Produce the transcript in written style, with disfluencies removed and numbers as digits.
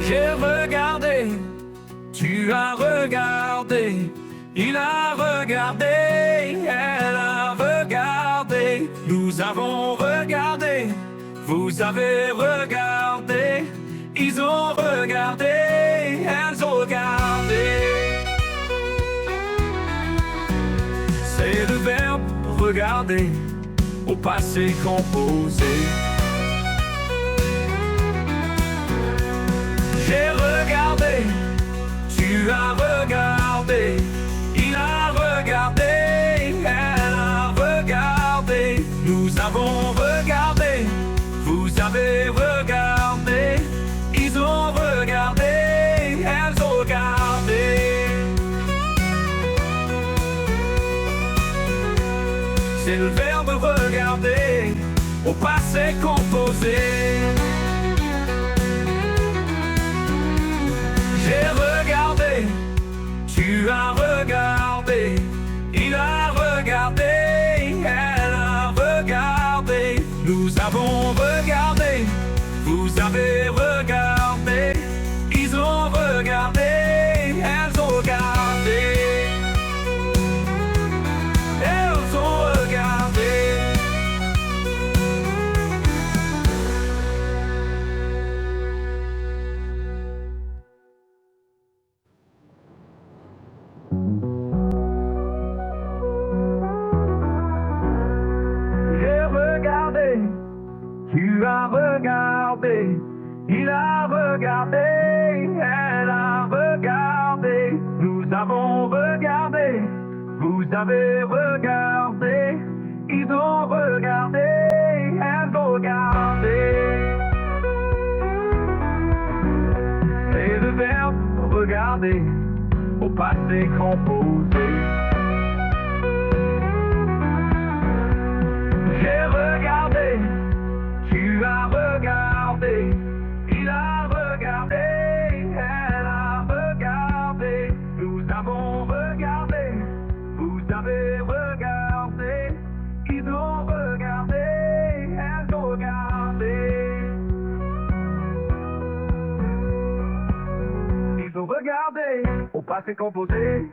J'ai regardé, tu as regardé, il a regardé, elle a regardé, nous avons regardé, vous avez regardé, ils ont regardé, elles ont regardé. C'est le verbe regarder au passé composé. J'ai regardé, tu as regardé, il a regardé, elle a regardé, nous avons regardé, vous avez regardé, ils ont regardé, elles ont regardé. C'est le verbe regarder au passé composé. J'ai regardé, tu as regardé, il a regardé, elle a regardé, nous avons regardé, vous avez regardé, ils ont regardé, elles ont regardé, elles ont regardé. J'ai regardé, tu as regardé, il a regardé, elle a regardé, nous avons regardé, vous avez regardé, ils ont regardé, elles ont regardé. C'est le verbe regarder au passé composé. J'ai regardé, tu as regardé, il a regardé, elle a regardé, nous avons regardé, vous avez regardé, ils ont regardé, elles ont regardé. Ils ont regardé au passé composé.